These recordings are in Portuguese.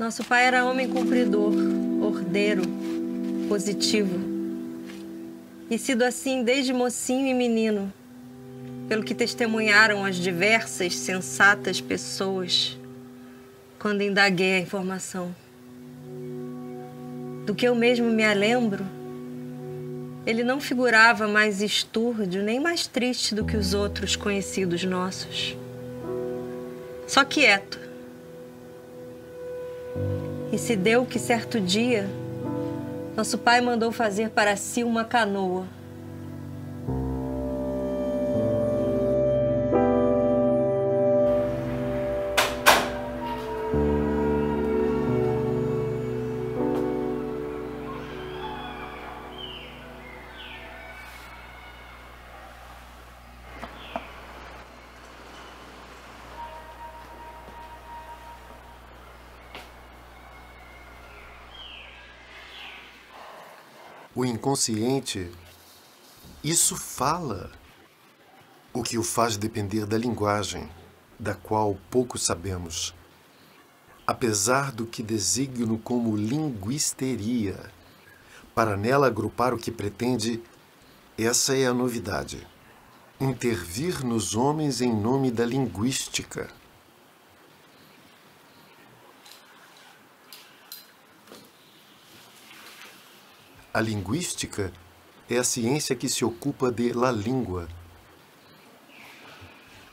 Nosso pai era homem cumpridor, ordeiro, positivo. E sido assim desde mocinho e menino, pelo que testemunharam as diversas, sensatas pessoas quando indaguei a informação. Do que eu mesmo me lembro, ele não figurava mais estúrdio nem mais triste do que os outros conhecidos nossos. Só quieto. E se deu que certo dia, nosso pai mandou fazer para si uma canoa. O inconsciente, isso fala, o que o faz depender da linguagem, da qual pouco sabemos. Apesar do que designo como linguisteria, para nela agrupar o que pretende, essa é a novidade. Intervir nos homens em nome da linguística. A linguística é a ciência que se ocupa de la língua,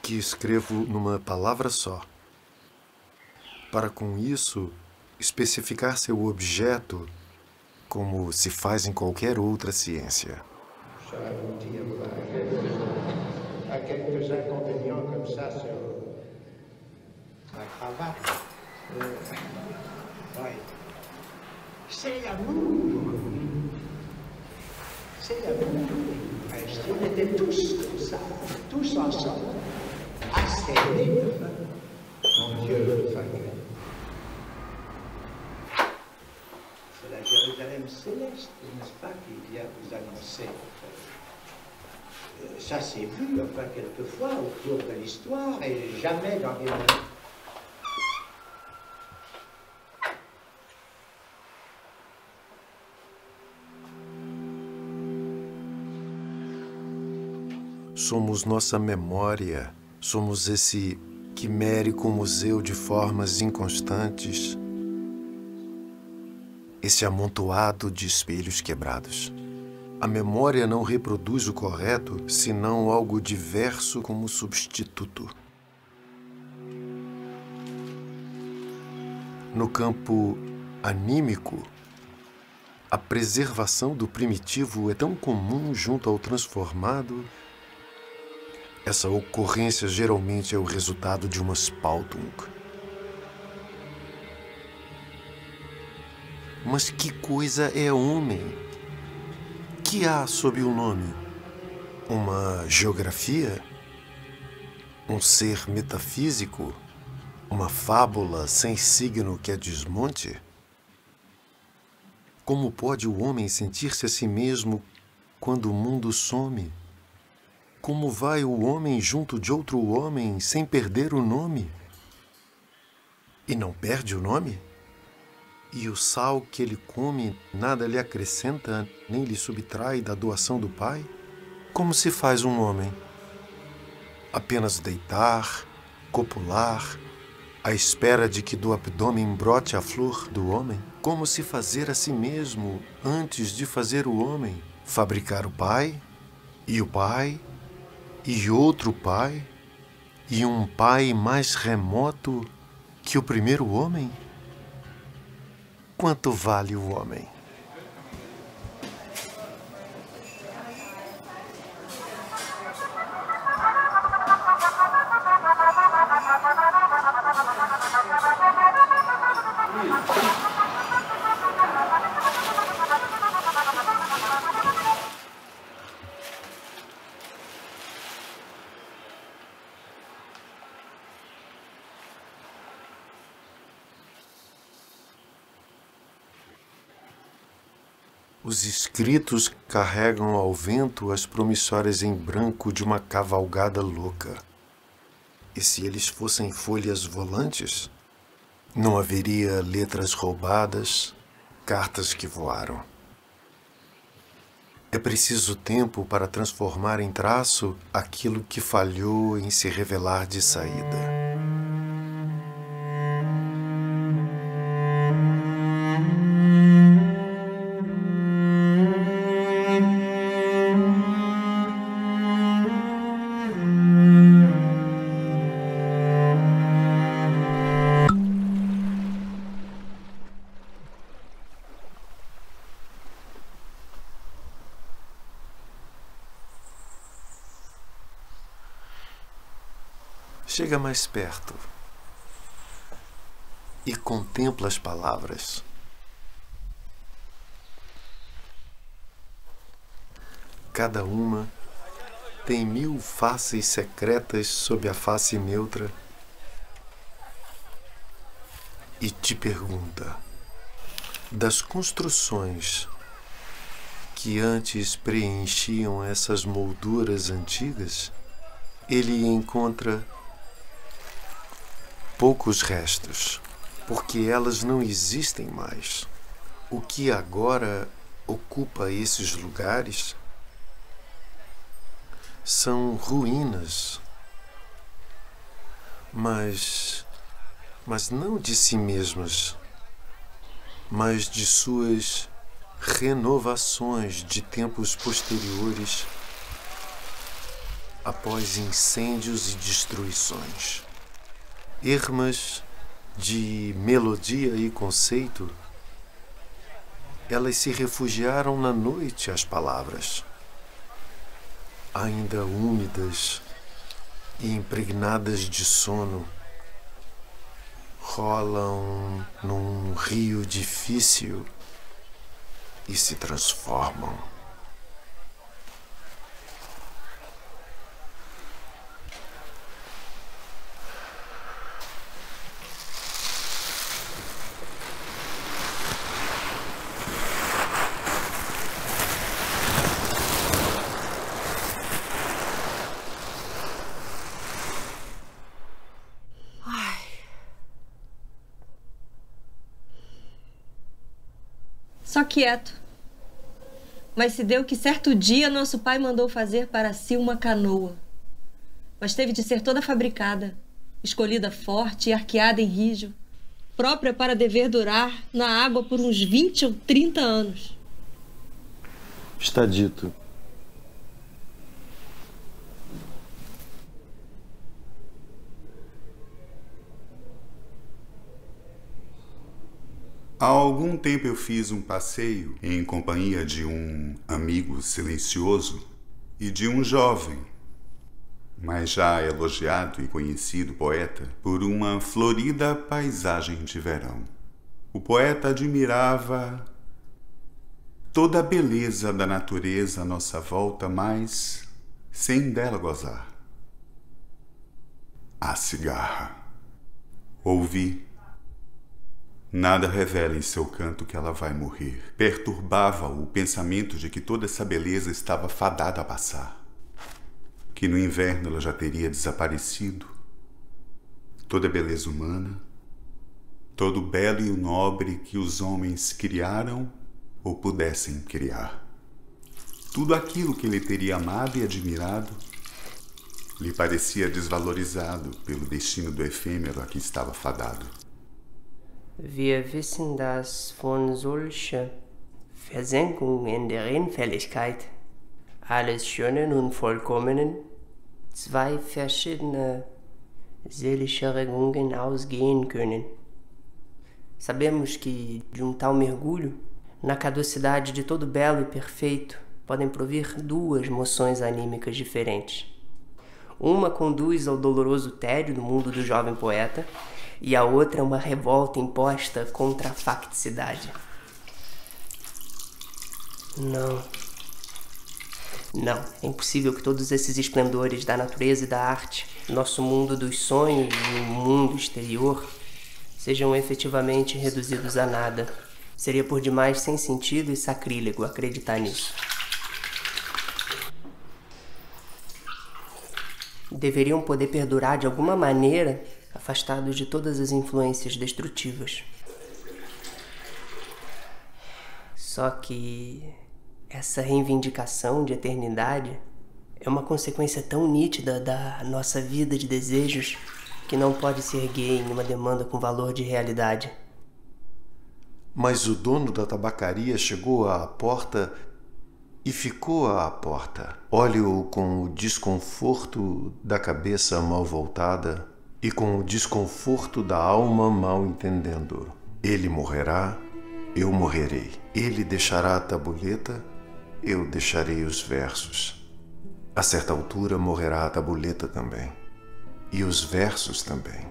que escrevo numa palavra só, para com isso especificar seu objeto, como se faz em qualquer outra ciência. Há quelques inconvénients comme ça sur la cravate. Oui. C'est l'amour. C'est l'amour. On était tous comme ça, tous ensemble, assez libres. Mon Dieu, c'est la Jérusalem céleste, n'est-ce pas, qui vient vous annoncer. Ça s'est vu, enfin, quelquefois, au cours de l'histoire, et jamais dans les moments. Somos nossa memória, somos esse quimérico museu de formas inconstantes, esse amontoado de espelhos quebrados. A memória não reproduz o correto, senão algo diverso como substituto. No campo anímico, a preservação do primitivo é tão comum junto ao transformado. Essa ocorrência geralmente é o resultado de uma Spaltung. Mas que coisa é homem? Que há sob o nome? Uma geografia? Um ser metafísico? Uma fábula sem signo que a desmonte? Como pode o homem sentir-se a si mesmo quando o mundo some? Como vai o homem junto de outro homem sem perder o nome? E não perde o nome? E o sal que ele come nada lhe acrescenta, nem lhe subtrai da doação do Pai? Como se faz um homem? Apenas deitar, copular, à espera de que do abdômen brote a flor do homem? Como se fazer a si mesmo antes de fazer o homem? Fabricar o Pai, e outro Pai, e um Pai mais remoto que o primeiro homem? Quanto vale o homem? Os escritos carregam ao vento as promissórias em branco de uma cavalgada louca. E se eles fossem folhas volantes? Não haveria letras roubadas, cartas que voaram. É preciso tempo para transformar em traço aquilo que falhou em se revelar de saída. Chega mais perto e contempla as palavras. Cada uma tem 1000 faces secretas sob a face neutra e te pergunta: das construções que antes preenchiam essas molduras antigas, ele encontra poucos restos, porque elas não existem mais. O que agora ocupa esses lugares são ruínas, mas não de si mesmas, mas de suas renovações de tempos posteriores após incêndios e destruições. Ermas de melodia e conceito, elas se refugiaram na noite às palavras, ainda úmidas e impregnadas de sono, rolam num rio difícil e se transformam. Só quieto. Mas se deu que certo dia nosso pai mandou fazer para si uma canoa. Mas teve de ser toda fabricada, escolhida forte e arqueada em rijo, própria para dever durar na água por uns 20 ou 30 anos. Está dito. Há algum tempo eu fiz um passeio em companhia de um amigo silencioso e de um jovem, mas já elogiado e conhecido poeta, por uma florida paisagem de verão. O poeta admirava toda a beleza da natureza à nossa volta, mas sem dela gozar. A cigarra. Ouvi. Nada revela em seu canto que ela vai morrer. Perturbava-o o pensamento de que toda essa beleza estava fadada a passar. Que no inverno ela já teria desaparecido. Toda a beleza humana, todo o belo e o nobre que os homens criaram ou pudessem criar. Tudo aquilo que ele teria amado e admirado lhe parecia desvalorizado pelo destino do efêmero a que estava fadado. Wir wissen, dass von solcher Versenkung in der Endfälligkeit alles Schönen und Vollkommenen zwei verschiedene seelische Regungen ausgehen können. Sabemos que de um tal mergulho, na caducidade de todo belo e perfeito, podem provir duas moções anímicas diferentes. Uma conduz ao doloroso tédio do mundo do jovem poeta, e a outra é uma revolta imposta contra a facticidade. Não, é impossível que todos esses esplendores da natureza e da arte, nosso mundo dos sonhos e o mundo exterior, sejam efetivamente reduzidos a nada. Seria por demais sem sentido e sacrílego acreditar nisso. Deveriam poder perdurar de alguma maneira afastados de todas as influências destrutivas. Só que essa reivindicação de eternidade é uma consequência tão nítida da nossa vida de desejos que não pode se erguer em uma demanda com valor de realidade. Mas o dono da tabacaria chegou à porta e ficou à porta. Olho-o com o desconforto da cabeça mal voltada e com o desconforto da alma mal entendendo. Ele morrerá, eu morrerei. Ele deixará a tabuleta, eu deixarei os versos. A certa altura morrerá a tabuleta também, e os versos também.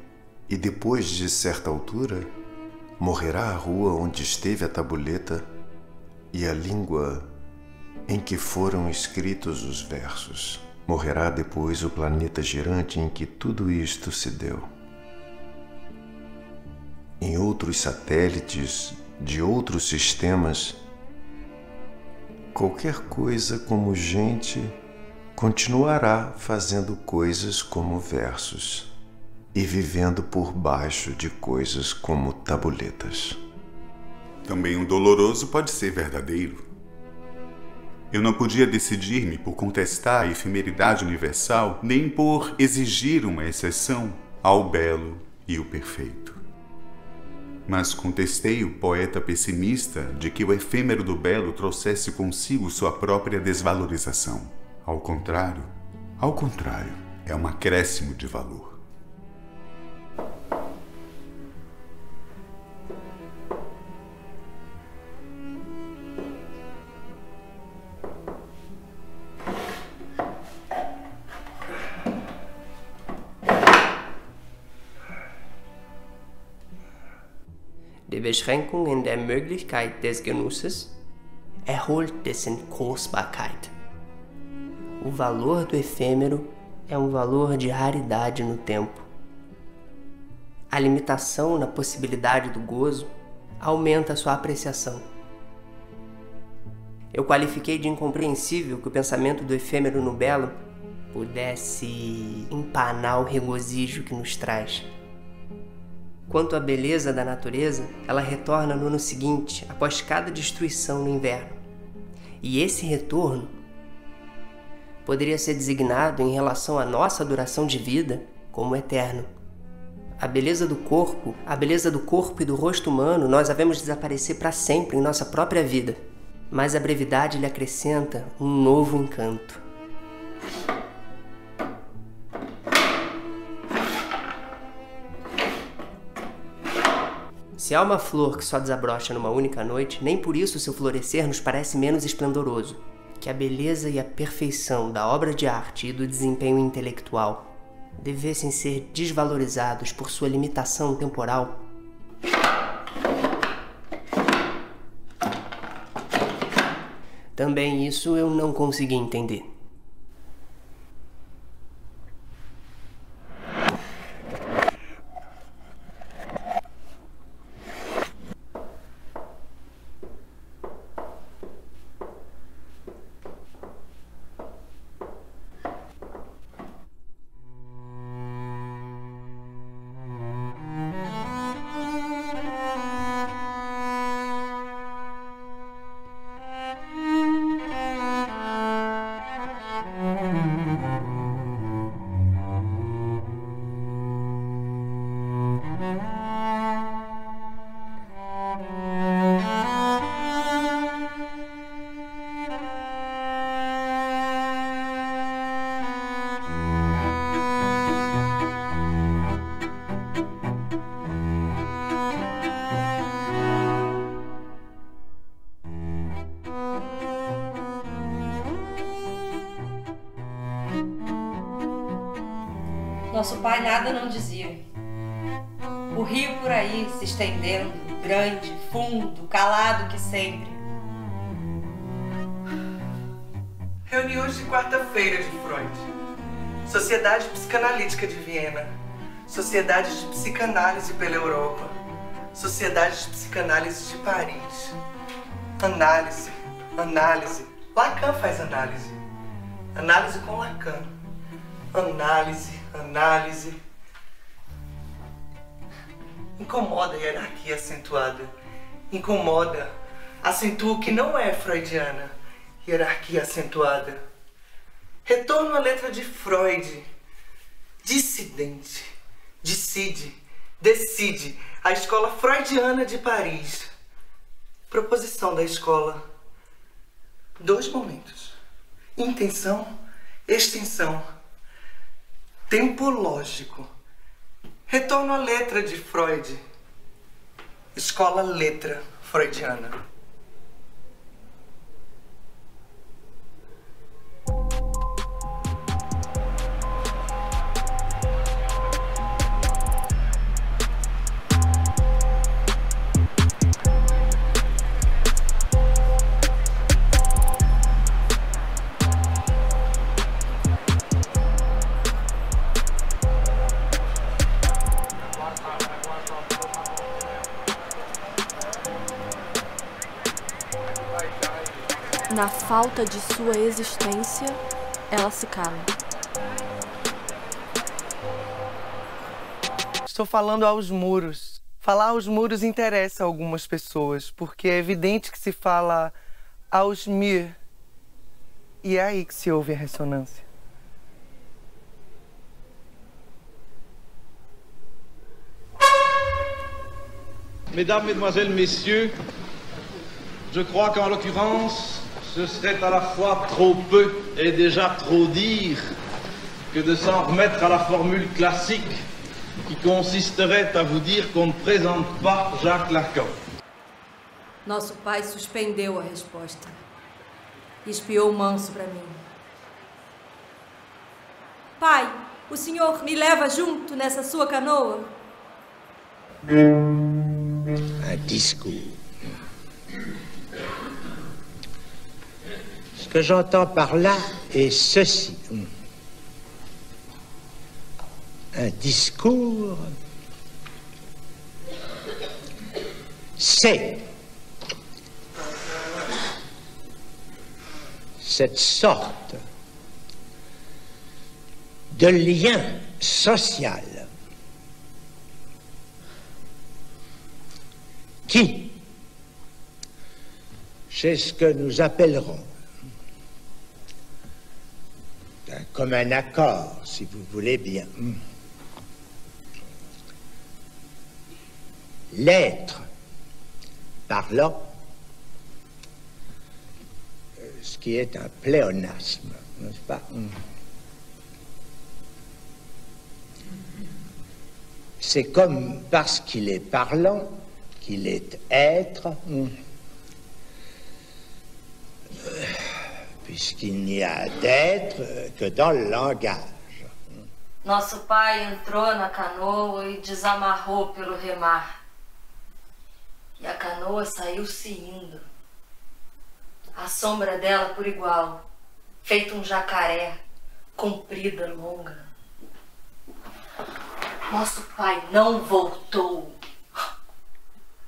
E depois de certa altura, morrerá a rua onde esteve a tabuleta e a língua em que foram escritos os versos. Morrerá depois o planeta girante em que tudo isto se deu. Em outros satélites de outros sistemas, qualquer coisa como gente continuará fazendo coisas como versos e vivendo por baixo de coisas como tabuletas. Também o doloroso pode ser verdadeiro. Eu não podia decidir-me por contestar a efemeridade universal, nem por exigir uma exceção ao belo e o perfeito. Mas contestei o poeta pessimista de que o efêmero do belo trouxesse consigo sua própria desvalorização. Ao contrário, é um acréscimo de valor. Die Beschränkung in der Möglichkeit des Genusses erholt dessen Kostbarkeit. O valor do efêmero é um valor de raridade no tempo. A limitação na possibilidade do gozo aumenta a sua apreciação. Eu qualifiquei de incompreensível que o pensamento do efêmero no belo pudesse empanar o regozijo que nos traz. Quanto à beleza da natureza, ela retorna no ano seguinte, após cada destruição no inverno. E esse retorno poderia ser designado em relação à nossa duração de vida como eterno. A beleza do corpo e do rosto humano nós havemos desaparecer para sempre em nossa própria vida, mas a brevidade lhe acrescenta um novo encanto. Se há uma flor que só desabrocha numa única noite, nem por isso seu florescer nos parece menos esplendoroso. Que a beleza e a perfeição da obra de arte e do desempenho intelectual devessem ser desvalorizados por sua limitação temporal. Também isso eu não consegui entender. Nosso pai nada não dizia. O rio por aí se estendendo, grande, fundo, calado que sempre. Reuniões de quarta-feira de Freud. Sociedade Psicanalítica de Viena. Sociedade de Psicanálise pela Europa. Sociedade de Psicanálise de Paris. Análise, análise. Lacan faz análise. Análise com Lacan. Análise, análise. Incomoda a hierarquia acentuada. Incomoda, acentua o que não é freudiana. Hierarquia acentuada. Retorno à letra de Freud. Dissidente. Decide. Decide. A escola freudiana de Paris. Proposição da escola. 2 momentos. Intenção, extensão. Tempo lógico. Retorno à letra de Freud. Escola letra freudiana. Na falta de sua existência, ela se cala. Estou falando aos muros. Falar aos muros interessa a algumas pessoas, porque é evidente que se fala aos murs. E é aí que se ouve a ressonância. Mesdames, Mesdemoiselles, Messieurs, je crois qu'en l'occurrence, ce serait à la fois trop peu et déjà trop dire que de s'en remettre à la formule classique qui consisterait à vous dire qu'on ne présente pas Jacques Lacan. Nosso pai suspendeu a resposta e espiou manso para mim. Pai, o senhor me leva junto nessa sua canoa? Un discours. Ce que j'entends par là est ceci. Un discours, c'est cette sorte de lien social qui, chez ce que nous appellerons comme un accord, si vous voulez bien, l'être parlant, ce qui est un pléonasme, n'est-ce pas? C'est comme parce qu'il est parlant, qu'il est être, puisqu'il n'y a d'être que dans le langage. Nosso pai entrou na canoa e desamarrou pelo remar. E a canoa saiu se indo. A sombra dela por igual, feito um jacaré, comprida, longa. Nosso pai não voltou.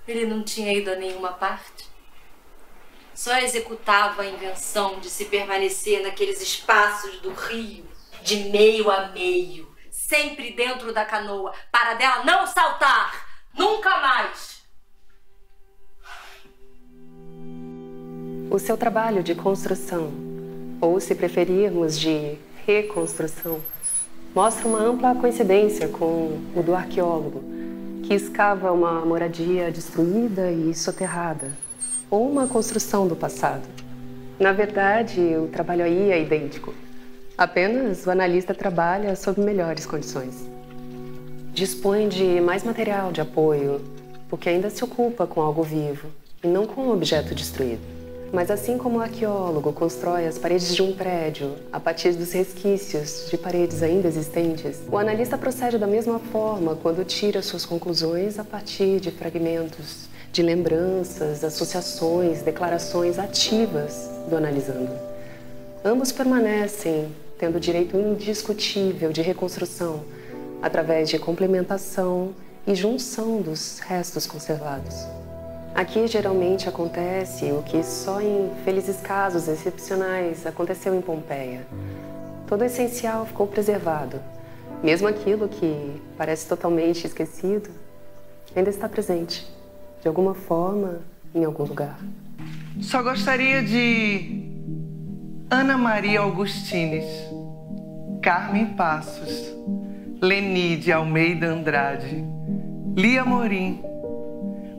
Ele não tinha ido a nenhuma parte. Só executava a invenção de se permanecer naqueles espaços do rio, de meio a meio, sempre dentro da canoa, para dela não saltar, nunca mais. O seu trabalho de construção, ou se preferirmos de reconstrução, mostra uma ampla coincidência com o do arqueólogo, que escava uma moradia destruída e soterrada, ou uma construção do passado. Na verdade, o trabalho aí é idêntico. Apenas o analista trabalha sob melhores condições. Dispõe de mais material de apoio, porque ainda se ocupa com algo vivo e não com um objeto destruído. Mas assim como o arqueólogo constrói as paredes de um prédio a partir dos resquícios de paredes ainda existentes, o analista procede da mesma forma quando tira suas conclusões a partir de fragmentos, de lembranças, associações, declarações ativas do analisando. Ambos permanecem tendo direito indiscutível de reconstrução através de complementação e junção dos restos conservados. Aqui geralmente acontece o que só em felizes casos excepcionais aconteceu em Pompeia. Todo o essencial ficou preservado, mesmo aquilo que parece totalmente esquecido ainda está presente, de alguma forma, em algum lugar. Só gostaria de Ana Maria Augustines, Carmen Passos, Leni de Almeida Andrade, Lia Morim,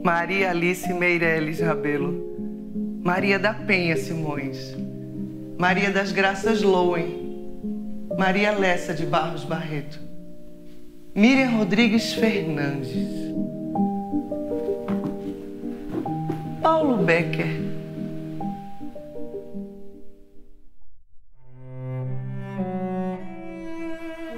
Maria Alice Meireles Rabelo, Maria da Penha Simões, Maria das Graças Lowen, Maria Lessa de Barros Barreto, Miriam Rodrigues Fernandes, Paulo Becker.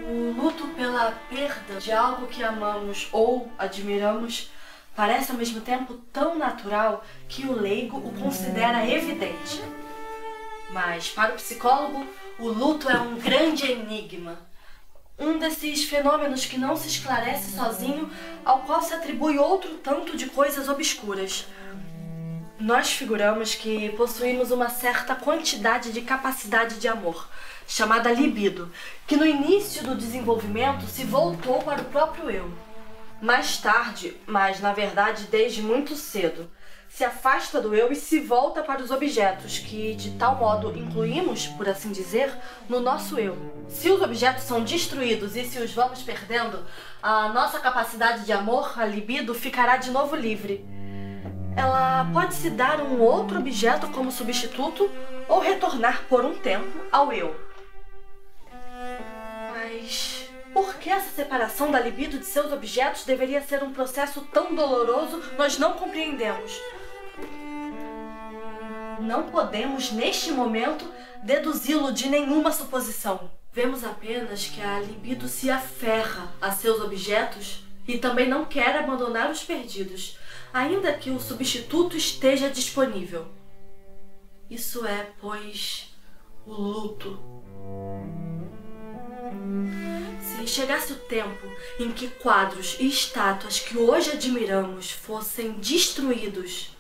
O luto pela perda de algo que amamos ou admiramos parece ao mesmo tempo tão natural que o leigo o considera evidente. Mas para o psicólogo, o luto é um grande enigma. Um desses fenômenos que não se esclarece sozinho, ao qual se atribui outro tanto de coisas obscuras. Nós figuramos que possuímos uma certa quantidade de capacidade de amor, chamada libido, que no início do desenvolvimento se voltou para o próprio eu. Mais tarde, mas na verdade desde muito cedo, se afasta do eu e se volta para os objetos, que de tal modo incluímos, por assim dizer, no nosso eu. Se os objetos são destruídos e se os vamos perdendo, a nossa capacidade de amor, a libido, ficará de novo livre. Ela pode se dar um outro objeto como substituto ou retornar por um tempo ao eu. Mas por que essa separação da libido de seus objetos deveria ser um processo tão doloroso, nós não compreendemos. Não podemos, neste momento, deduzi-lo de nenhuma suposição. Vemos apenas que a libido se aferra a seus objetos e também não quer abandonar os perdidos, ainda que o substituto esteja disponível. Isso é, pois, o luto. Se chegasse o tempo em que quadros e estátuas que hoje admiramos fossem destruídos,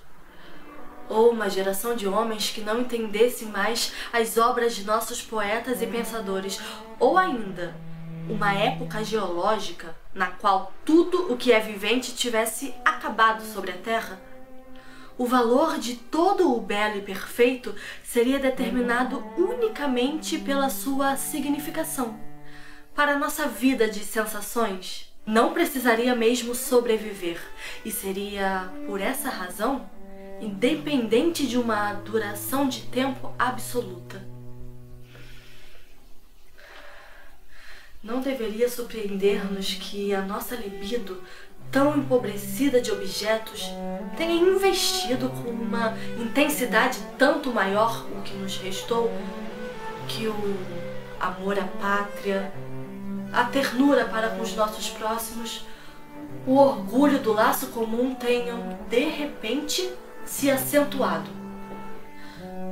ou uma geração de homens que não entendesse mais as obras de nossos poetas e pensadores, ou ainda uma época geológica na qual tudo o que é vivente tivesse acabado sobre a Terra, o valor de todo o belo e perfeito seria determinado unicamente pela sua significação. Para a nossa vida de sensações, não precisaria mesmo sobreviver, e seria, por essa razão, independente de uma duração de tempo absoluta. Não deveria surpreender-nos que a nossa libido, tão empobrecida de objetos, tenha investido com uma intensidade tanto maior o que nos restou, que o amor à pátria, a ternura para com os nossos próximos, o orgulho do laço comum tenham, de repente, se acentuado.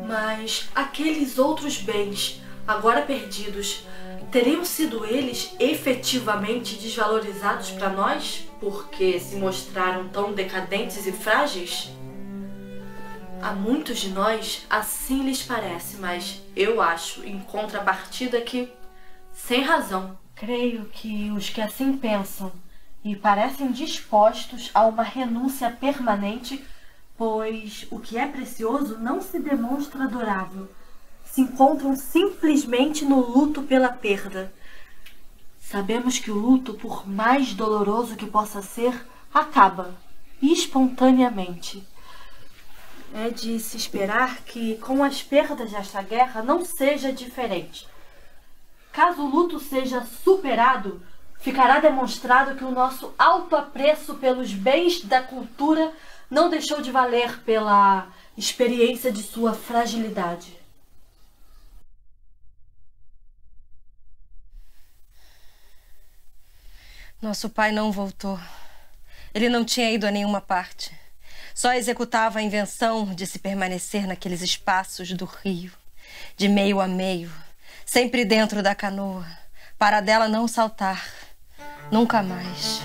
Mas aqueles outros bens, agora perdidos, teriam sido eles efetivamente desvalorizados para nós, porque se mostraram tão decadentes e frágeis? A muitos de nós assim lhes parece, mas eu acho, em contrapartida, que, sem razão, creio que os que assim pensam e parecem dispostos a uma renúncia permanente, pois o que é precioso não se demonstra adorável, se encontram simplesmente no luto pela perda. Sabemos que o luto, por mais doloroso que possa ser, acaba espontaneamente. É de se esperar que com as perdas desta guerra não seja diferente. Caso o luto seja superado, ficará demonstrado que o nosso alto apreço pelos bens da cultura não deixou de valer pela experiência de sua fragilidade. Nosso pai não voltou. Ele não tinha ido a nenhuma parte. Só executava a invenção de se permanecer naqueles espaços do rio, de meio a meio, sempre dentro da canoa, para dela não saltar, nunca mais.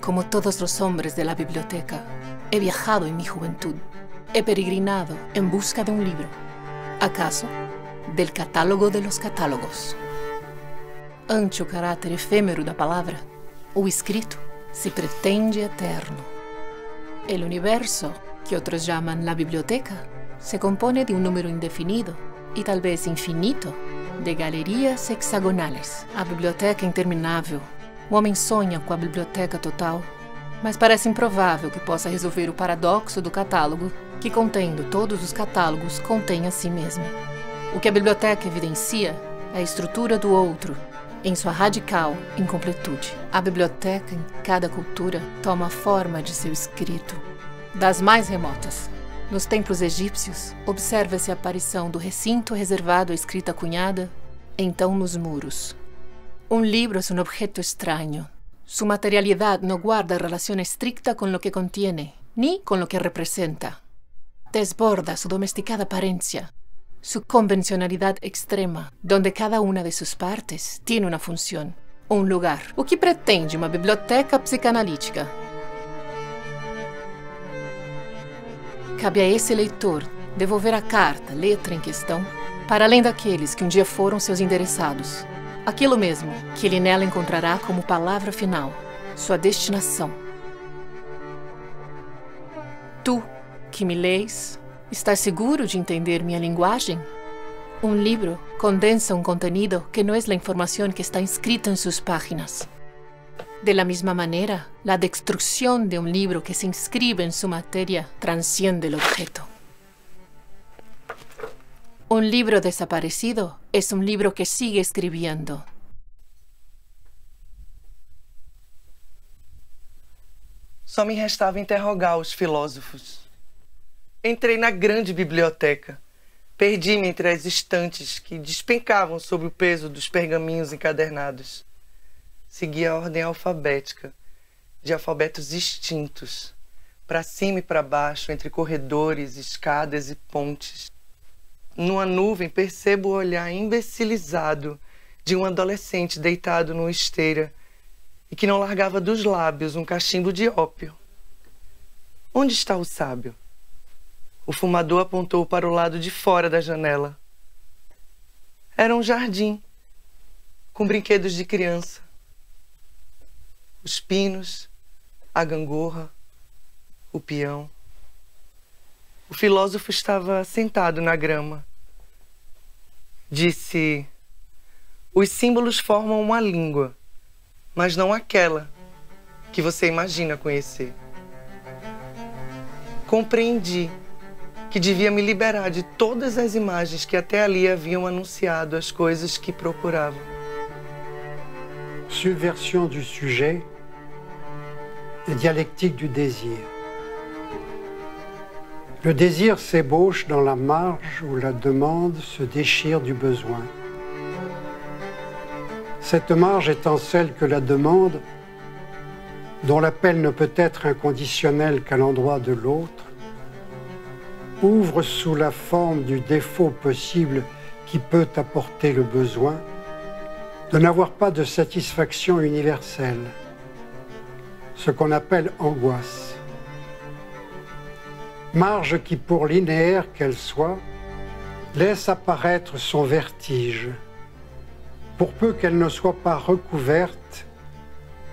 como todos los hombres de la biblioteca, he viajado en mi juventud. He peregrinado en busca de un libro. ¿Acaso del catálogo de los catálogos? Ante o caráter efêmero da palavra, o escrito se pretende eterno. El universo, que otros llaman la biblioteca, se compone de un número indefinido y tal vez infinito de galerías hexagonales. A biblioteca interminável. O homem sonha com a biblioteca total, mas parece improvável que possa resolver o paradoxo do catálogo, que, contendo todos os catálogos, contém a si mesmo. O que a biblioteca evidencia é a estrutura do outro, em sua radical incompletude. A biblioteca, em cada cultura, toma a forma de seu escrito. Das mais remotas, nos templos egípcios, observa-se a aparição do recinto reservado à escrita cunhada, então nos muros. Un libro es un objeto extraño. Su materialidad no guarda relación estricta con lo que contiene, ni con lo que representa. Desborda su domesticada apariencia, su convencionalidad extrema, donde cada una de sus partes tiene una función, un lugar. O que pretende uma biblioteca psicanalítica? Cabe a esse leitor devolver a carta, letra em questão, para além daqueles que um dia foram seus endereçados. Aquilo mesmo que ele nela encontrará como palavra final, sua destinação. Tu, que me lees, estás seguro de entender minha linguagem? Un libro condensa un contenido que no es la información que está inscrita en sus páginas. De la misma manera, la destrucción de un libro que se inscribe en su materia transciende el objeto. Un libro desaparecido es un libro que sigue escribiendo. Só me restava interrogar os filósofos. Entrei na grande biblioteca. Perdi-me entre as estantes que despencavam sob o peso dos pergaminhos encadernados. Segui a ordem alfabética, de alfabetos extintos, para cima e para baixo, entre corredores, escadas e pontes. Numa nuvem percebo o olhar imbecilizado de um adolescente deitado numa esteira e que não largava dos lábios um cachimbo de ópio. Onde está o sábio? O fumador apontou para o lado de fora da janela. Era um jardim, com brinquedos de criança. Os pinos, a gangorra, o peão. O filósofo estava sentado na grama. Disse: os símbolos formam uma língua, mas não aquela que você imagina conhecer. Compreendi que devia me liberar de todas as imagens que até ali haviam anunciado as coisas que procurava. Subversion du sujet et dialectique du désir. Le désir s'ébauche dans la marge où la demande se déchire du besoin. Cette marge étant celle que la demande, dont l'appel ne peut être inconditionnel qu'à l'endroit de l'autre, ouvre sous la forme du défaut possible qui peut apporter le besoin de n'avoir pas de satisfaction universelle, ce qu'on appelle angoisse. Marge qui, pour linéaire qu'elle soit, laisse apparaître son vertige, pour peu qu'elle ne soit pas recouverte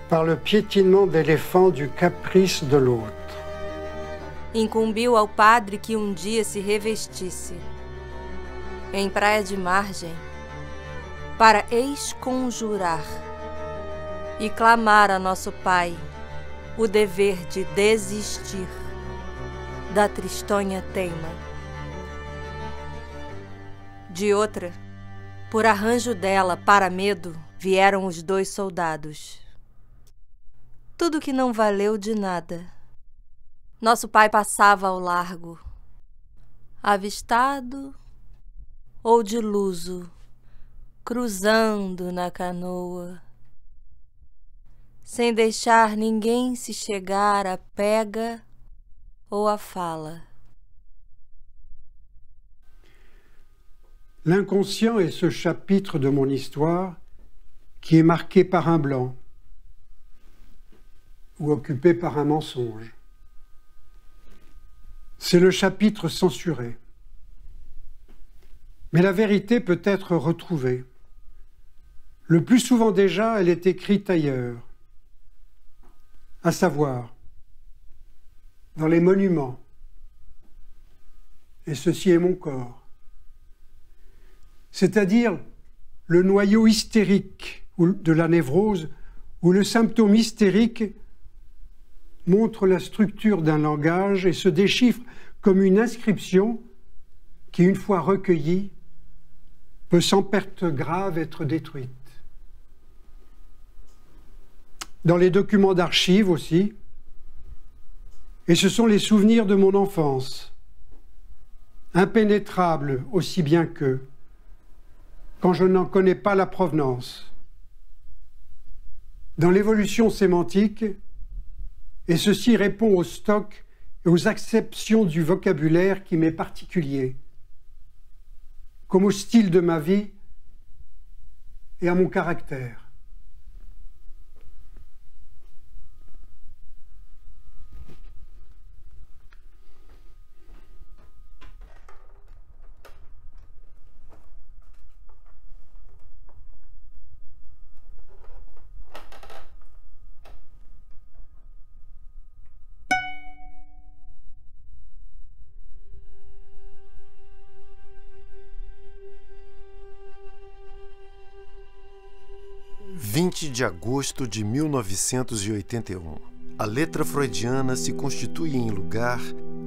par le piétinement d'éléphant du caprice de l'autre. Incumbiu ao padre que um dia se revestisse, em praia de margem, para exconjurar e clamar a nosso Pai o dever de desistir da tristonha teima. De outra, por arranjo dela, para medo, vieram os 2 soldados. Tudo que não valeu de nada. Nosso pai passava ao largo, avistado ou de luso, cruzando na canoa, sem deixar ninguém se chegar à pega ou à fala. L'inconscient est ce chapitre de mon histoire qui est marqué par un blanc. ou occupé par un mensonge. C'est le chapitre censuré. Mais la vérité peut être retrouvée. Le plus souvent déjà, elle est écrite ailleurs, à savoir dans les monuments. Et ceci est mon corps. C'est-à-dire le noyau hystérique de la névrose, où le symptôme hystérique montre la structure d'un langage et se déchiffre comme une inscription qui, une fois recueillie, peut sans perte grave être détruite. Dans les documents d'archives aussi, et ce sont les souvenirs de mon enfance, impénétrables aussi bien qu'eux, quand je n'en connais pas la provenance. Dans l'évolution sémantique, et ceci répond au stock et aux acceptions du vocabulaire qui m'est particulier, comme au style de ma vie et à mon caractère. De agosto de 1981. A letra freudiana se constitui em lugar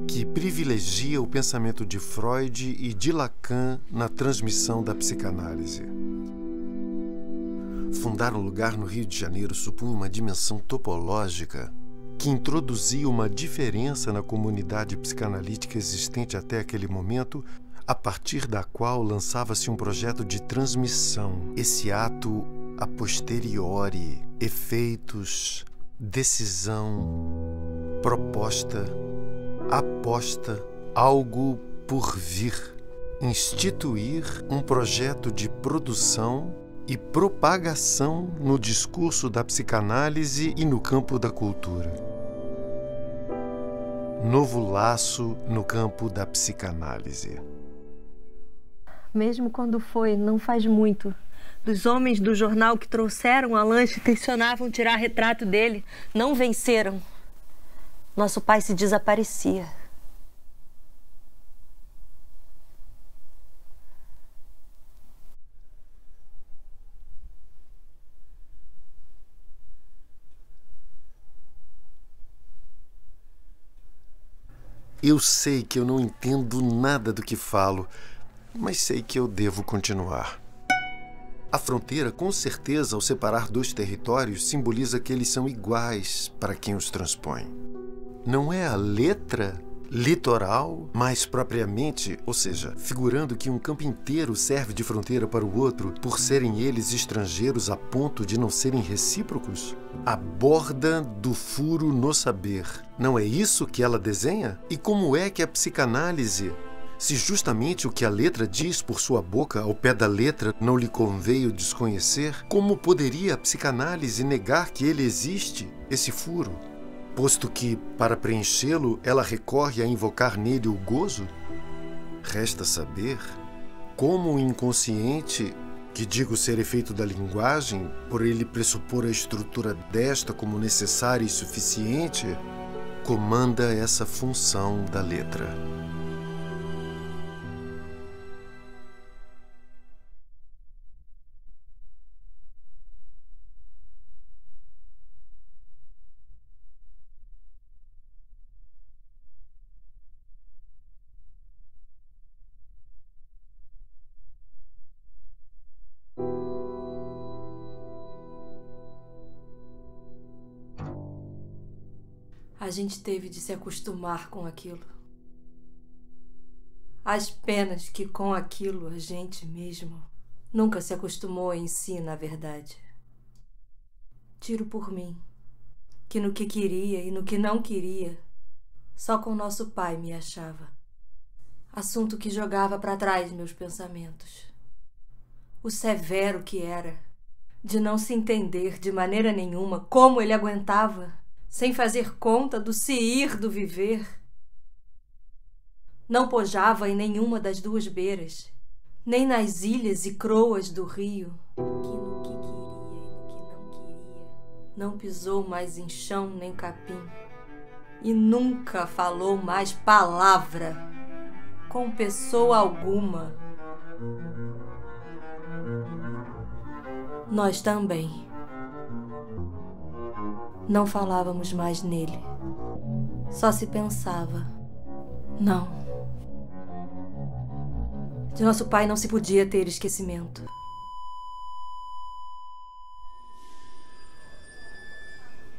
que privilegia o pensamento de Freud e de Lacan na transmissão da psicanálise. Fundar um lugar no Rio de Janeiro supunha uma dimensão topológica que introduzia uma diferença na comunidade psicanalítica existente até aquele momento, a partir da qual lançava-se um projeto de transmissão. Esse ato a posteriori, efeitos, decisão, proposta, aposta, algo por vir, instituir um projeto de produção e propagação no discurso da psicanálise e no campo da cultura. Novo laço no campo da psicanálise. Mesmo quando foi, não faz muito, dos homens do jornal que trouxeram a lancha e tensionavam tirar retrato dele, não venceram. Nosso pai se desaparecia. Eu sei que eu não entendo nada do que falo, mas sei que eu devo continuar. A fronteira, com certeza, ao separar dois territórios, simboliza que eles são iguais para quem os transpõe. Não é a letra litoral, mais propriamente, ou seja, figurando que um campo inteiro serve de fronteira para o outro, por serem eles estrangeiros a ponto de não serem recíprocos? A borda do furo no saber. Não é isso que ela desenha? E como é que a psicanálise, se justamente o que a letra diz por sua boca, ao pé da letra, não lhe conveio desconhecer, como poderia a psicanálise negar que ele existe, esse furo? Posto que, para preenchê-lo, ela recorre a invocar nele o gozo? Resta saber como o inconsciente, que digo ser efeito da linguagem, por ele pressupor a estrutura desta como necessária e suficiente, comanda essa função da letra. A gente teve de se acostumar com aquilo. As penas que com aquilo a gente mesmo nunca se acostumou em si, na verdade. Tiro por mim, que no que queria e no que não queria, só com nosso pai me achava. Assunto que jogava para trás meus pensamentos. O severo que era, de não se entender de maneira nenhuma como ele aguentava sem fazer conta do se ir do viver. Não pojava em nenhuma das duas beiras, nem nas ilhas e croas do rio. Que no que queria e no que não queria, não pisou mais em chão nem capim, e nunca falou mais palavra com pessoa alguma. Nós também não falávamos mais nele. Só se pensava, não. De nosso pai não se podia ter esquecimento.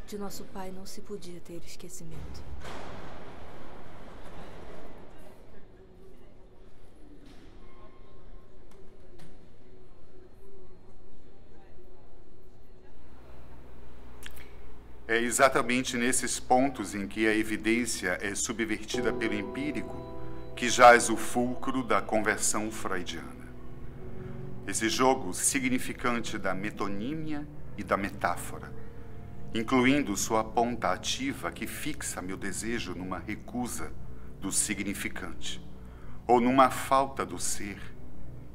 De nosso pai não se podia ter esquecimento. É exatamente nesses pontos em que a evidência é subvertida pelo empírico que jaz o fulcro da conversão freudiana. Esse jogo significante da metonímia e da metáfora, incluindo sua ponta ativa que fixa meu desejo numa recusa do significante, ou numa falta do ser,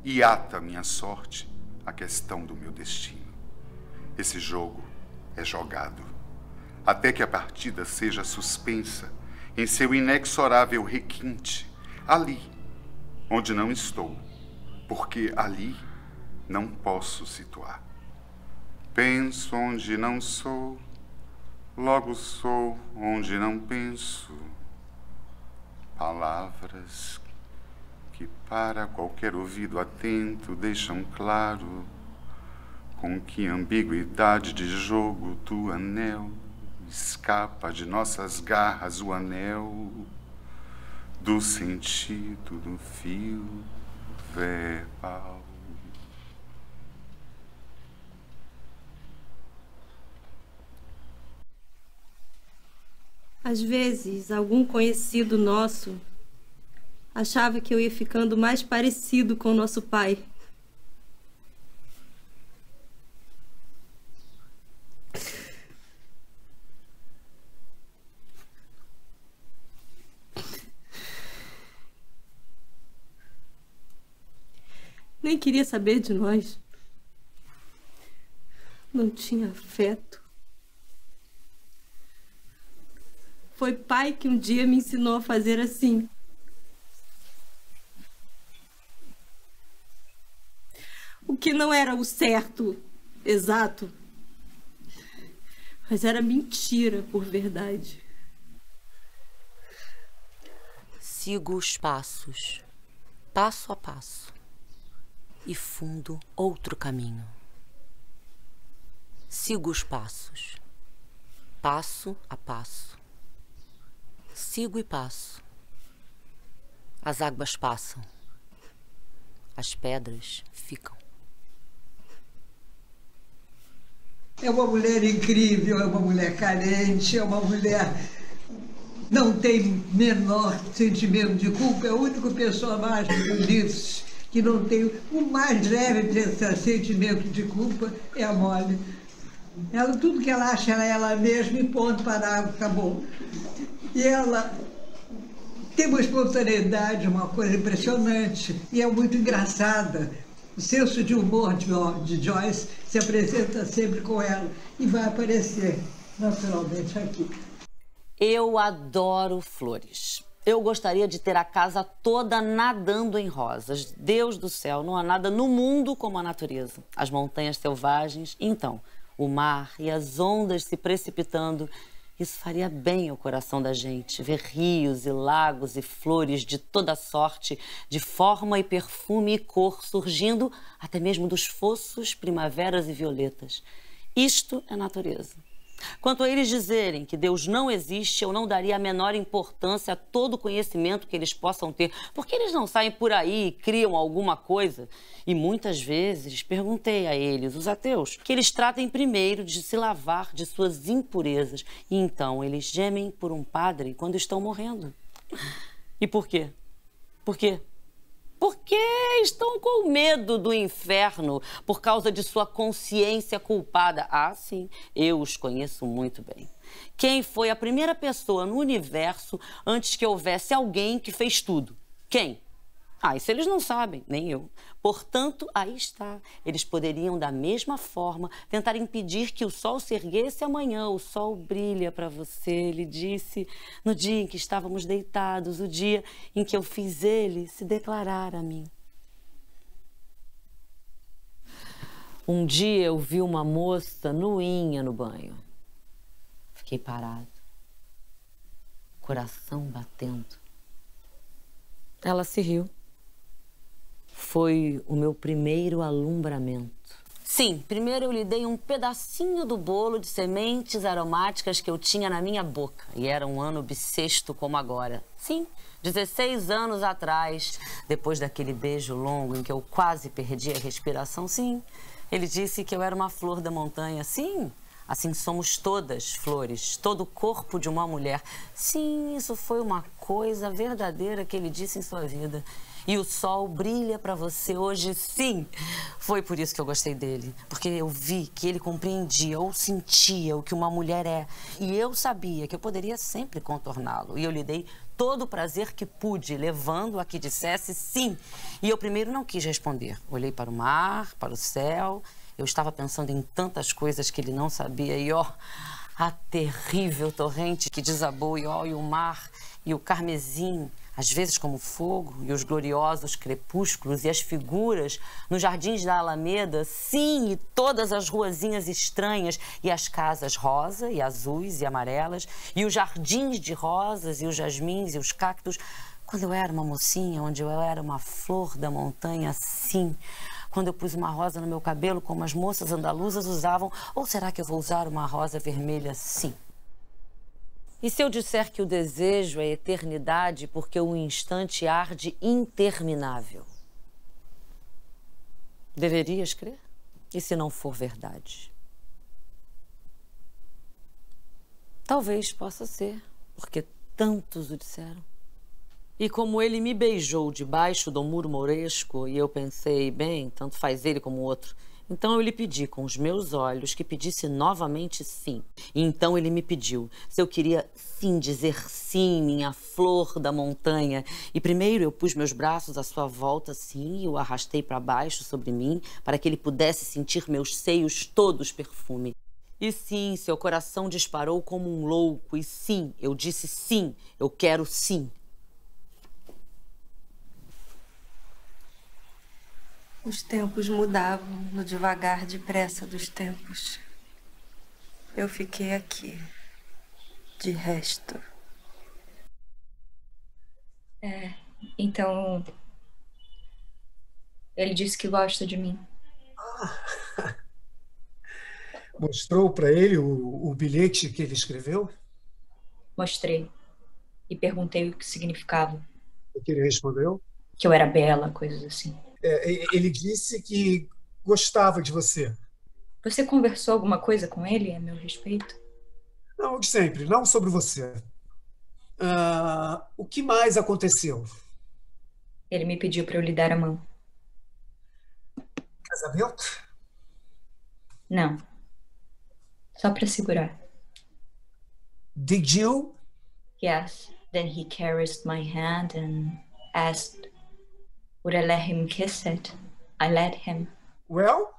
e ata minha sorte à questão do meu destino. Esse jogo é jogado, até que a partida seja suspensa em seu inexorável requinte, ali, onde não estou, porque ali não posso situar. Penso onde não sou, logo sou onde não penso. Palavras que para qualquer ouvido atento deixam claro com que ambiguidade de jogo do anel escapa de nossas garras o anel do sentido do fio verbal. Às vezes, algum conhecido nosso achava que eu ia ficando mais parecido com nosso pai. Nem queria saber de nós. Não tinha afeto. Foi pai que um dia me ensinou a fazer assim. O que não era o certo, exato, mas era mentira por verdade. Sigo os passos, passo a passo, e fundo outro caminho. Sigo os passos, passo a passo. Sigo e passo. As águas passam. As pedras ficam. É uma mulher incrível, é uma mulher carente, é uma mulher que não tem menor sentimento de culpa. É a única personagem do livro que não tem o mais leve desse sentimento de culpa é a Molly. Ela, tudo que ela acha é ela mesma e ponto, parágrafo, acabou. E ela tem uma espontaneidade, uma coisa impressionante, e é muito engraçada. O senso de humor de Joyce se apresenta sempre com ela e vai aparecer naturalmente aqui. Eu adoro flores. Eu gostaria de ter a casa toda nadando em rosas. Deus do céu, não há nada no mundo como a natureza. As montanhas selvagens, então, o mar e as ondas se precipitando. Isso faria bem ao coração da gente, ver rios e lagos e flores de toda sorte, de forma e perfume e cor surgindo até mesmo dos fossos, primaveras e violetas. Isto é natureza. Quanto a eles dizerem que Deus não existe, eu não daria a menor importância a todo o conhecimento que eles possam ter, porque eles não saem por aí e criam alguma coisa. E muitas vezes perguntei a eles, os ateus, que eles tratem primeiro de se lavar de suas impurezas. E então eles gemem por um padre quando estão morrendo. E por quê? Por quê? Porque estão com medo do inferno por causa de sua consciência culpada. Ah, sim, eu os conheço muito bem. Quem foi a primeira pessoa no universo antes que houvesse alguém que fez tudo? Quem? Ah, isso eles não sabem, nem eu. Portanto, aí está. Eles poderiam, da mesma forma, tentar impedir que o sol se erguesse amanhã. O sol brilha para você, ele disse, no dia em que estávamos deitados, o dia em que eu fiz ele se declarar a mim. Um dia eu vi uma moça nuinha no banho. Fiquei parado, coração batendo. Ela se riu. Foi o meu primeiro alumbramento. Sim, primeiro eu lhe dei um pedacinho do bolo de sementes aromáticas que eu tinha na minha boca. E era um ano bissexto como agora. Sim, 16 anos atrás, depois daquele beijo longo em que eu quase perdi a respiração. Sim, ele disse que eu era uma flor da montanha. Sim, assim somos todas flores, todo o corpo de uma mulher. Sim, isso foi uma coisa verdadeira que ele disse em sua vida. E o sol brilha para você hoje, sim. Foi por isso que eu gostei dele. Porque eu vi que ele compreendia ou sentia o que uma mulher é. E eu sabia que eu poderia sempre contorná-lo. E eu lhe dei todo o prazer que pude, levando a que dissesse sim. E eu primeiro não quis responder. Olhei para o mar, para o céu. Eu estava pensando em tantas coisas que ele não sabia. E ó, a terrível torrente que desabou. E ó, e o mar, e o carmesim, às vezes como fogo, e os gloriosos crepúsculos e as figuras nos jardins da Alameda, sim, e todas as ruazinhas estranhas, e as casas rosa e azuis e amarelas, e os jardins de rosas e os jasmins e os cactos. Quando eu era uma mocinha, onde eu era uma flor da montanha, sim. Quando eu pus uma rosa no meu cabelo, como as moças andaluzas usavam, ou será que eu vou usar uma rosa vermelha? Sim. E se eu disser que o desejo é eternidade porque o instante arde interminável? Deverias crer? E se não for verdade? Talvez possa ser, porque tantos o disseram. E como ele me beijou debaixo do muro mouresco, e eu pensei, bem, tanto faz ele como o outro, então eu lhe pedi com os meus olhos que pedisse novamente sim. E então ele me pediu se eu queria sim dizer sim, minha flor da montanha. E primeiro eu pus meus braços à sua volta sim e o arrastei para baixo sobre mim para que ele pudesse sentir meus seios todos perfume. E sim, seu coração disparou como um louco. E sim, eu disse sim, eu quero sim. Os tempos mudavam no devagar depressa dos tempos. Eu fiquei aqui, de resto. Então... Ele disse que gosta de mim. Mostrou para ele o bilhete que ele escreveu? Mostrei. E perguntei o que significava. O que ele respondeu? Que eu era bela, coisas assim. Ele disse que gostava de você. Você conversou alguma coisa com ele a meu respeito? Não, de sempre, não sobre você. O que mais aconteceu? Ele me pediu para eu lhe dar a mão. Casamento? Não. Só para segurar. Did you? Yes. Then he caressed my hand and asked, would I let him kiss it? I let him. Well?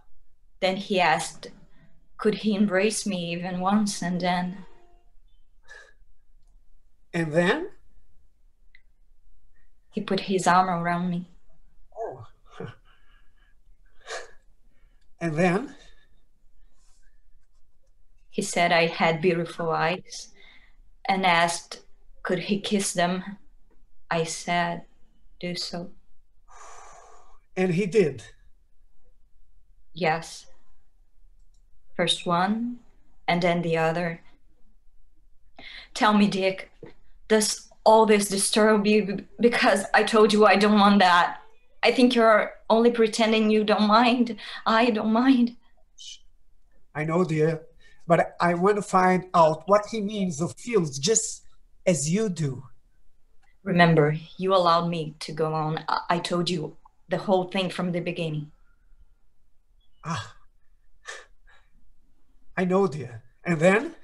Then he asked, could he embrace me even once, and then... And then? He put his arm around me. Oh. And then? He said I had beautiful eyes and asked, could he kiss them? I said, do so. And he did? Yes. First one, and then the other. Tell me, Dick, does all this disturb you? Because I told you I don't want that. I think you're only pretending you don't mind. I don't mind. I know, dear, but I want to find out what he means or feels just as you do. Remember, you allowed me to go on. I told you the whole thing from the beginning. Ah. I know, dear. And then?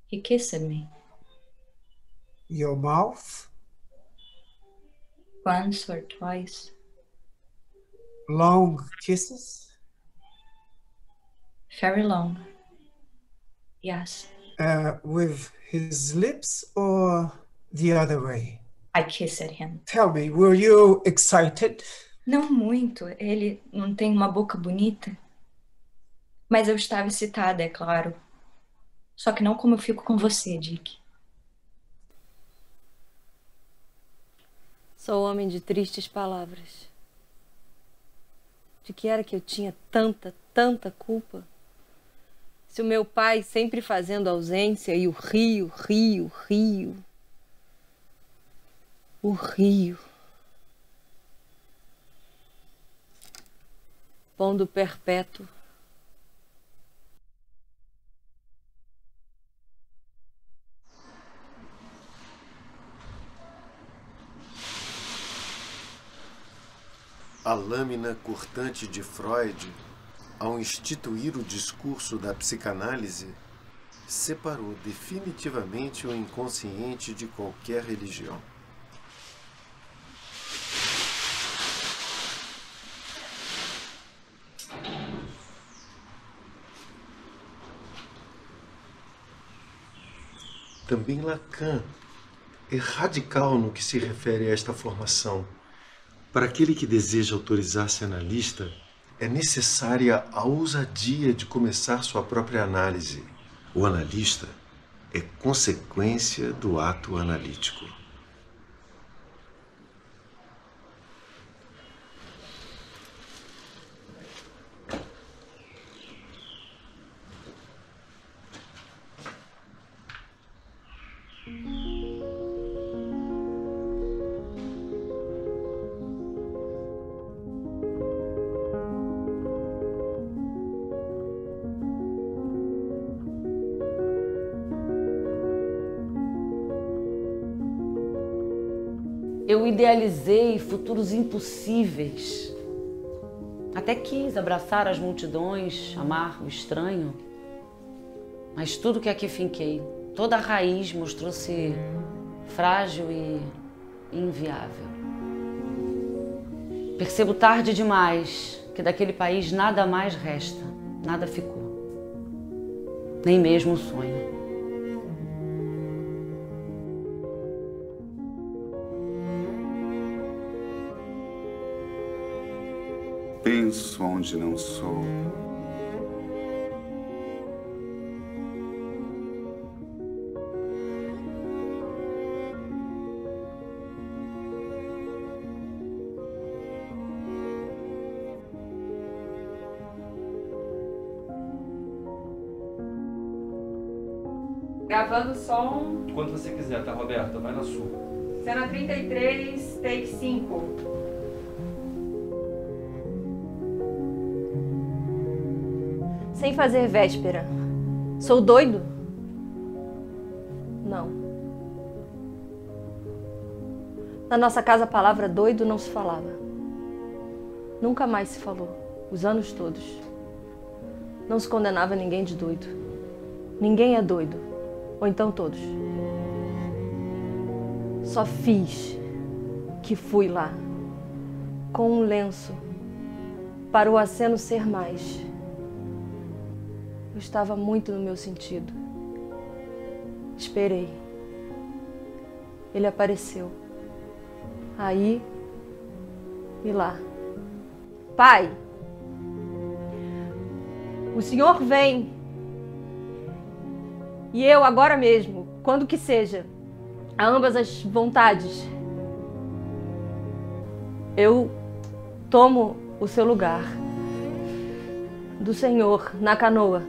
He kissed me. Your mouth? Once or twice. Long kisses? Very long. Yes. With his lips or the other way? I kissed him. Tell me, were you excited? Não muito. Ele não tem uma boca bonita. Mas eu estava excitada, é claro. Só que não como eu fico com você, Dick. Sou homem de tristes palavras. De que era que eu tinha tanta culpa? Se o meu pai sempre fazendo ausência e o rio. O rio. Pondo perpétuo. A lâmina cortante de Freud, ao instituir o discurso da psicanálise, separou definitivamente o inconsciente de qualquer religião. Também Lacan é radical no que se refere a esta formação. Para aquele que deseja autorizar-se analista, é necessária a ousadia de começar sua própria análise. O analista é consequência do ato analítico. Eu idealizei futuros impossíveis. Até quis abraçar as multidões, amar o estranho. Mas tudo que aqui finquei, toda a raiz mostrou-se frágil e inviável. Percebo tarde demais que daquele país nada mais resta, nada ficou. Nem mesmo o sonho. Penso onde não sou. Gravando som. Quando você quiser, tá, Roberta? Vai na sua. Cena 33, take 5. Sem fazer véspera. Sou doido? Não. Na nossa casa a palavra doido não se falava. Nunca mais se falou, os anos todos. Não se condenava ninguém de doido. Ninguém é doido, ou então todos. Só fiz que fui lá, com um lenço, para o aceno ser mais. Eu estava muito no meu sentido. Esperei. Ele apareceu. Aí e lá. Pai, o senhor vem. E eu agora mesmo, quando que seja, a ambas as vontades. Eu tomo o seu lugar. Do Senhor na canoa.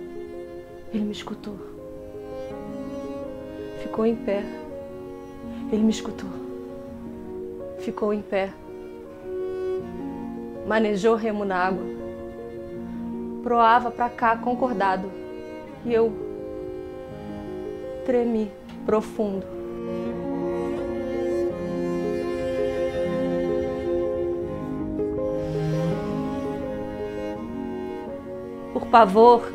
Ele me escutou. Ficou em pé. Ele me escutou. Ficou em pé. Manejou remo na água. Proava pra cá, concordado. E eu tremi profundo. Por pavor,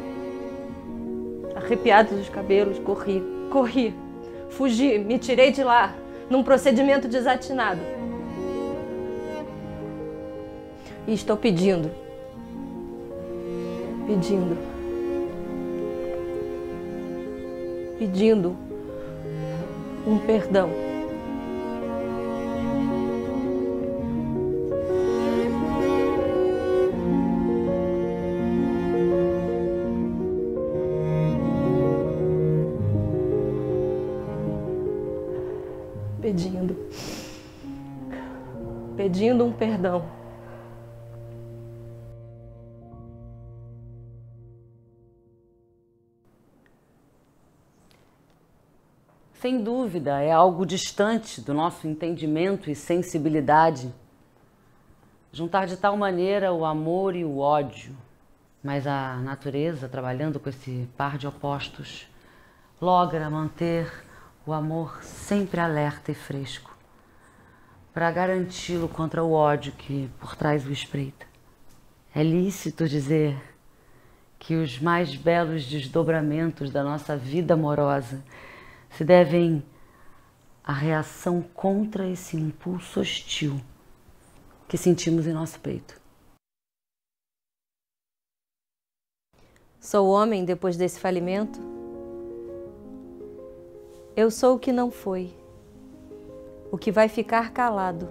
arrepiados os cabelos, corri, fugi, me tirei de lá, num procedimento desatinado. E estou pedindo um perdão. Pedindo um perdão. Sem dúvida, é algo distante do nosso entendimento e sensibilidade juntar de tal maneira o amor e o ódio, mas a natureza, trabalhando com esse par de opostos, logra manter o amor sempre alerta e fresco, para garanti-lo contra o ódio que por trás o espreita. É lícito dizer que os mais belos desdobramentos da nossa vida amorosa se devem à reação contra esse impulso hostil que sentimos em nosso peito. Sou homem depois desse falimento? Eu sou o que não foi, o que vai ficar calado.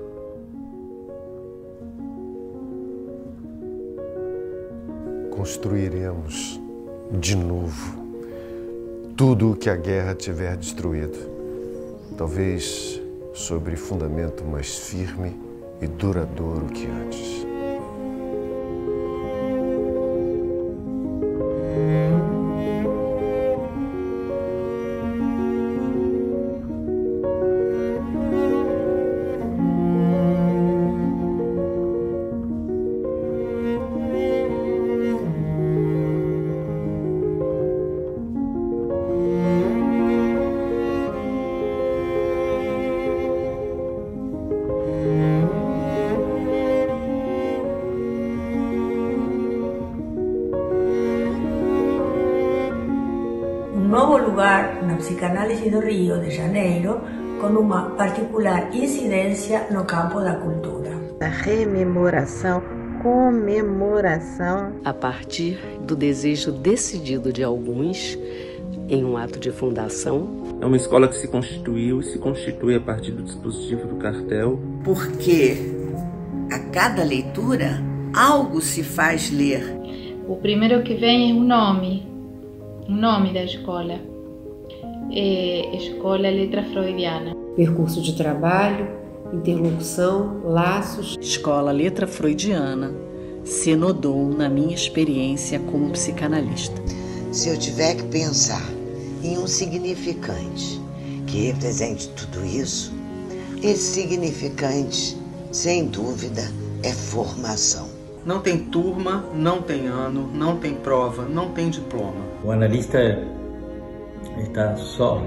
Construiremos de novo tudo o que a guerra tiver destruído, talvez sobre fundamento mais firme e duradouro que antes. Novo lugar na psicanálise do Rio de Janeiro, com uma particular incidência no campo da cultura. A rememoração, comemoração. A partir do desejo decidido de alguns, em um ato de fundação. É uma escola que se constituiu e se constitui a partir do dispositivo do cartel. Porque a cada leitura, algo se faz ler. O primeiro que vem é o nome da escola. É Escola Letra Freudiana. Percurso de trabalho, interlocução, laços. Escola Letra Freudiana se nodou na minha experiência como psicanalista. Se eu tiver que pensar em um significante que represente tudo isso, esse significante, sem dúvida, é formação. Não tem turma, não tem ano, não tem prova, não tem diploma. O analista está só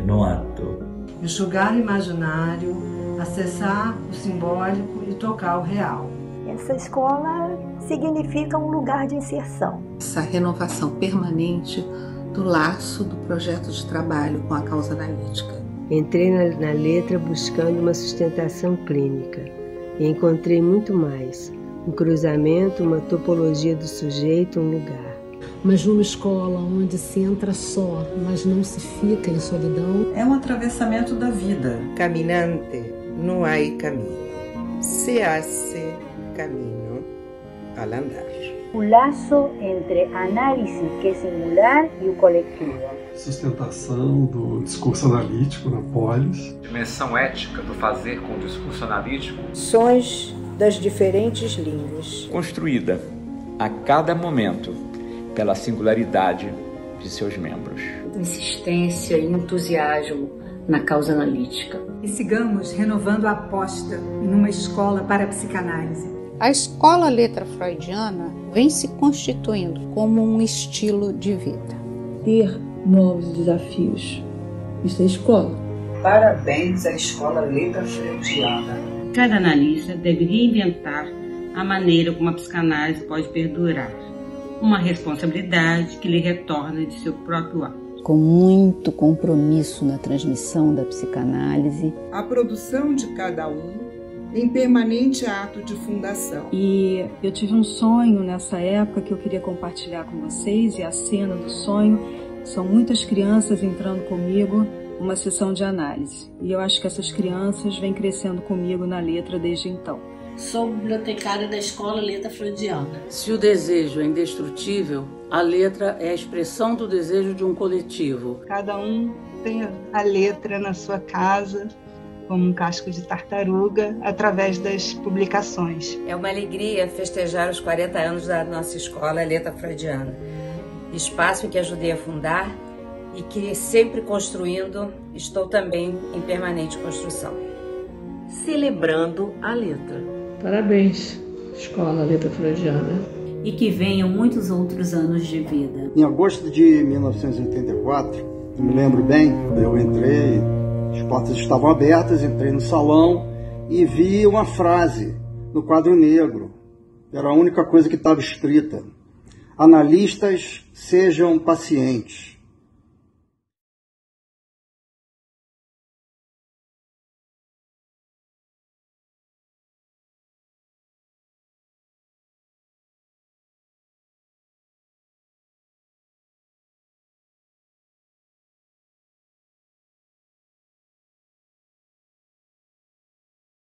no ato. Julgar o imaginário, acessar o simbólico e tocar o real. Essa escola significa um lugar de inserção. Essa renovação permanente do laço do projeto de trabalho com a causa analítica. Entrei na letra buscando uma sustentação clínica e encontrei muito mais. Um cruzamento, uma topologia do sujeito, um lugar. Mas numa escola onde se entra só, mas não se fica em solidão. É um atravessamento da vida. Caminante, não há caminho. Se hace caminho al andar. O laço entre a análise que é singular e o coletivo. Sustentação do discurso analítico na polis. Dimensão ética do fazer com o discurso analítico. Sons das diferentes línguas. Construída a cada momento pela singularidade de seus membros. Insistência e entusiasmo na causa analítica. E sigamos renovando a aposta numa escola para a psicanálise. A escola letra freudiana vem se constituindo como um estilo de vida. Ter novos desafios. Isso é escola. Parabéns à escola letra freudiana. Cada analista deve reinventar a maneira como a psicanálise pode perdurar. uma responsabilidade que lhe retorna de seu próprio ato. Com muito compromisso na transmissão da psicanálise. A produção de cada um em permanente ato de fundação. E eu tive um sonho nessa época que eu queria compartilhar com vocês, e a cena do sonho são muitas crianças entrando comigo numa sessão de análise. E eu acho que essas crianças vêm crescendo comigo na letra desde então. Sou bibliotecária da Escola Letra Freudiana. Se o desejo é indestrutível, a letra é a expressão do desejo de um coletivo. Cada um tem a letra na sua casa, como um casco de tartaruga, através das publicações. É uma alegria festejar os 40 anos da nossa escola Letra Freudiana. Espaço em que ajudei a fundar e que, sempre construindo, estou também em permanente construção. Celebrando a letra. Parabéns, Escola Letra Freudiana. E que venham muitos outros anos de vida. Em agosto de 1984, eu me lembro bem, eu entrei, as portas estavam abertas, entrei no salão e vi uma frase no quadro negro. Era a única coisa que estava escrita. Analistas, sejam pacientes.